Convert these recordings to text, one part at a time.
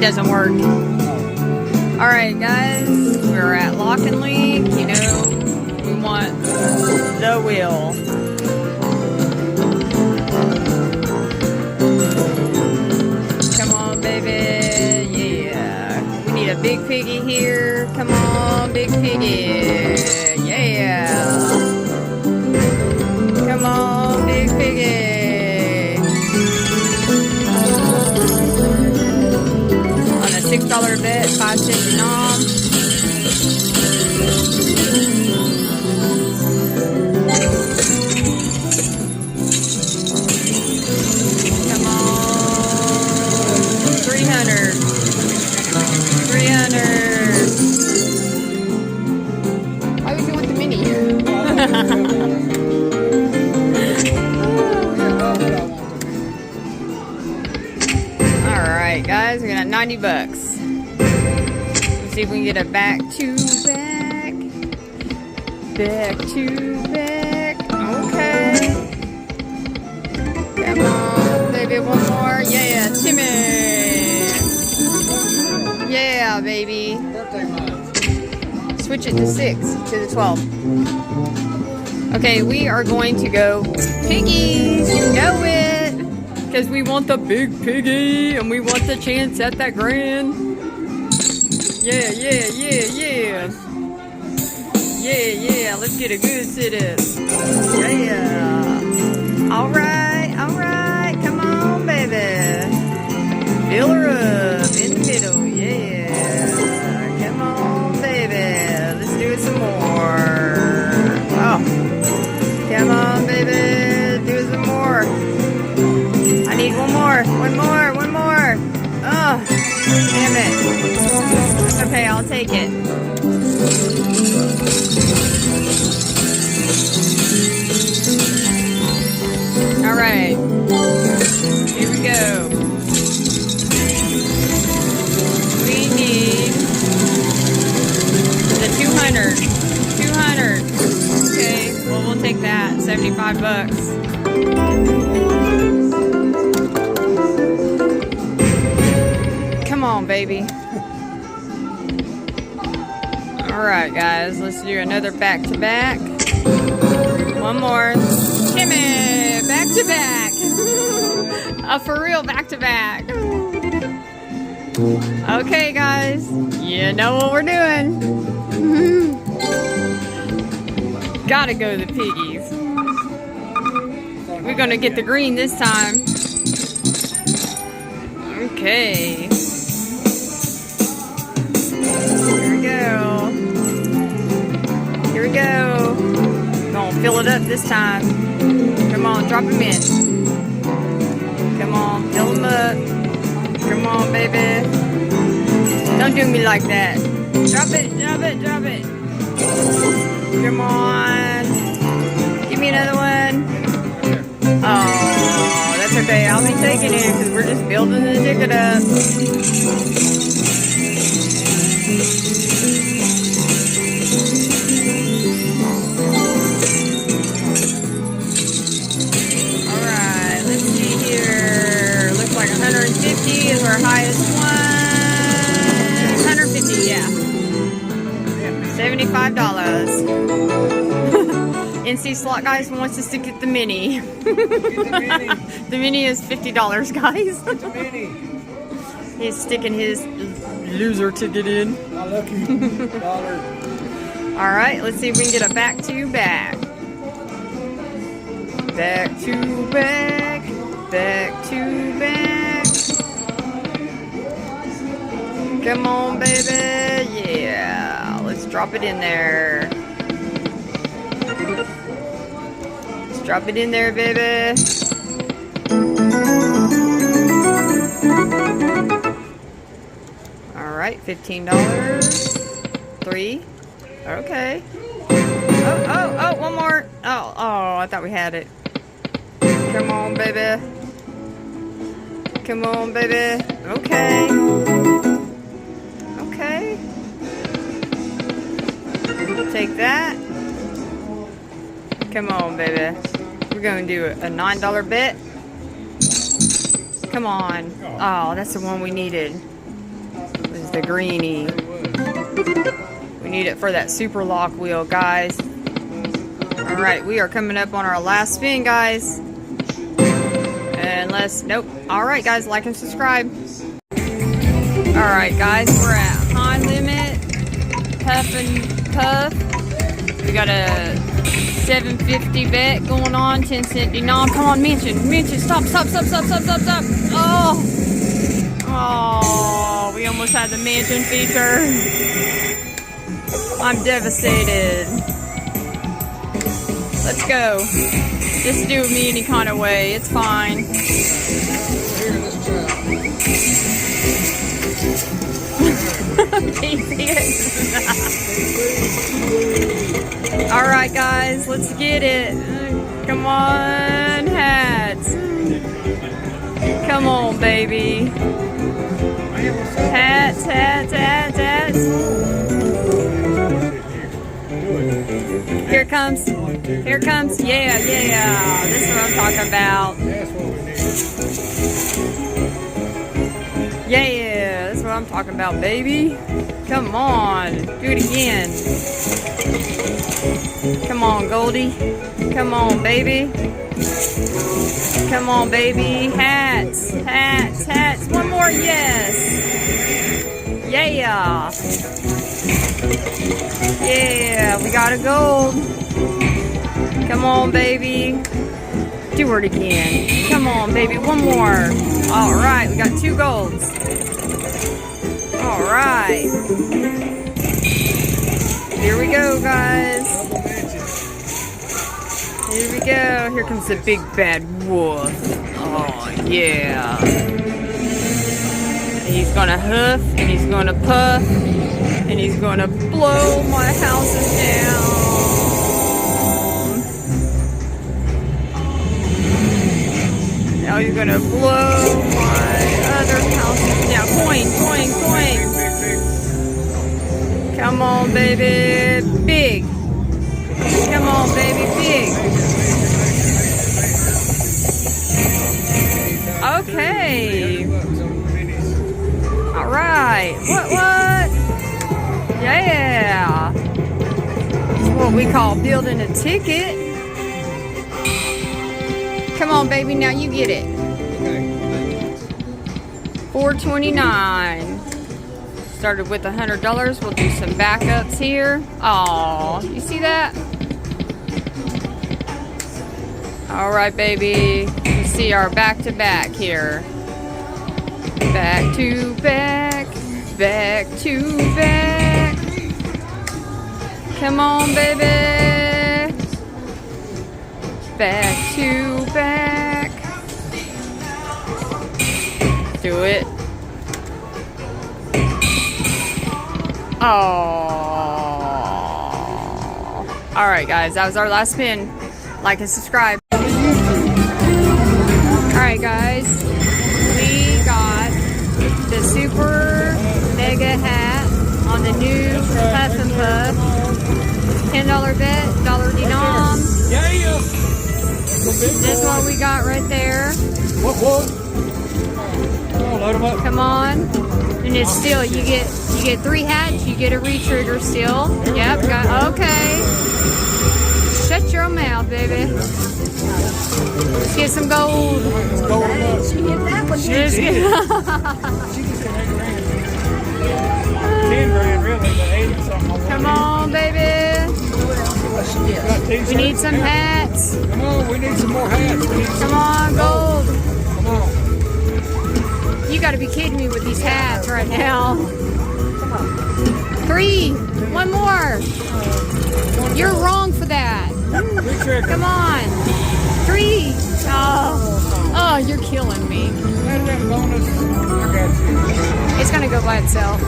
doesn't work. Alright guys, we're at Lock and Leak. You know, we want the wheel. Come on, baby. Yeah. We need a big piggy here. Come on, big piggy. Yeah. Come on, big piggy. $6 bet, 5 cents nom. Come on, 300. 300. Why would you want the mini? Alright guys, we got 90 bucks. Let's see if we can get a back to back. Back to back. Okay. Come on, baby, one more. Yeah, Timmy. Yeah, baby. Switch it to 6, to the 12. Okay, we are going to go piggies. You know it. Because we want the big piggy and we want the chance at that grand. Yeah, yeah, yeah, yeah. Yeah, yeah, let's get a good sit-up. Yeah. Alright, come on, baby. Fill her up in the middle, yeah. Come on, baby. Let's do it some more. Oh. Come on, baby. Do it some more. I need one more. Oh, damn it. Okay, I'll take it. Alright. Here we go. We need the 200. 200. Okay, well, we'll take that. 75 bucks. Come on, baby. Alright, guys. Let's do another back-to-back. One more. Timmy! Back-to-back. A for real back-to-back. Okay, guys. You know what we're doing. Gotta go to the piggies. We're gonna get the green this time. Okay. Here we go. Gonna fill it up this time. Come on, drop them in. Come on, fill them up. Come on, baby. Don't do me like that. Drop it. Come on. Give me another one. Oh, that's okay. I'll be taking it because we're just building the ticket up. Alright, let's see here. Looks like 150 is our highest one. 150, yeah. $75. NC Slot Guys wants us to get the mini. The mini is $50, guys. He's sticking his loser ticket in. Lucky dollar. Alright, let's see if we can get a back-to-back. Back-to-back. Back-to-back. Come on, baby. Yeah. Let's drop it in there. Let's drop it in there, baby. Alright, $15. 3. Okay. Oh, one more. Oh, I thought we had it. Come on, baby. Come on, baby. Okay. Okay. Take that. Come on, baby. We're going to do a $9 bet. Come on. Oh, that's the one we needed. is the greenie. We need it for that super lock wheel, guys. Alright, we are coming up on our last spin, guys. And nope. Alright, guys, like and subscribe. Alright, guys, we're at high limit. Puff and puff. We got a 750 bet going on, 10 cent denom. Come on, mention, stop. Oh, we almost had the mention feature. I'm devastated. Let's go. Just do it me any kind of way. It's fine. Alright, guys, let's get it. Come on, hats. Come on, baby. Hats. Here comes. Yeah. This is what I'm talking about. Yeah, that's what I'm talking about, baby. Come on, do it again. Come on, Goldie. Come on, baby. Come on, baby. Hats. One more, yes. Yeah, we got a gold. Come on, baby. Do it again. Come on, baby. One more. All right, we got 2 golds. All right. Here we go, guys. Here we go. Here comes the big bad wolf. Oh, yeah. He's gonna huff, and he's gonna puff, and he's gonna blow my houses down. Now he's gonna blow my other houses down. Coin. Come on, baby. Big. Come on, baby. Big. Okay. All right. What? Yeah. It's what we call building a ticket. Come on, baby. Now you get it. $4.29. Started with $100. We'll do some backups here. Oh, you see that? All right, baby. You see our back-to-back here. Back to back. Come on, baby. Back to back. Do it. Oh. All right, guys, that was our last spin. Like and subscribe. All right, guys, we got the super mega hat on the new Puff and Puff. $10 bet, $1 denom. This is what we got right there. What? Load them up. Come on. And it's still, you get 3 hats, you get a re-trigger still. Yep, okay. Shut your mouth, baby. Let's get some gold. She hit that one. She just hit 10 grand, really, but 80 something. Come on, baby. We need some hats. Come on, we need some more hats. Come on, gold. Come on. You gotta be kidding me with these hats right now. 3. One more. You're wrong for that. Come on. 3. Oh, you're killing me. It's gonna go by itself.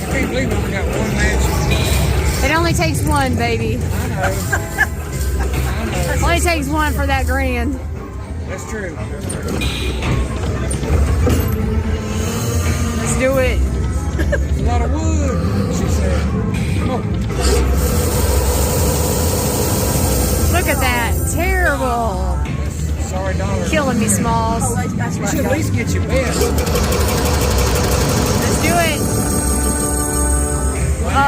I can't believe we only got one match. It only takes one, baby. I know. Only takes one for that grand. That's true. Let's do it. There's a lot of wood, she said. Come on. Look at that. Terrible. Sorry, dollar. Killing me, Smalls. We should leave least get your best. Let's do it. Oh.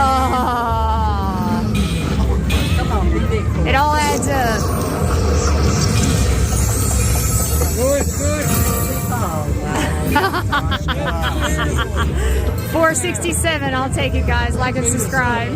Come on, be big. It all adds up. Good, good. Oh, wow. 467. I'll take it, guys. Like and subscribe.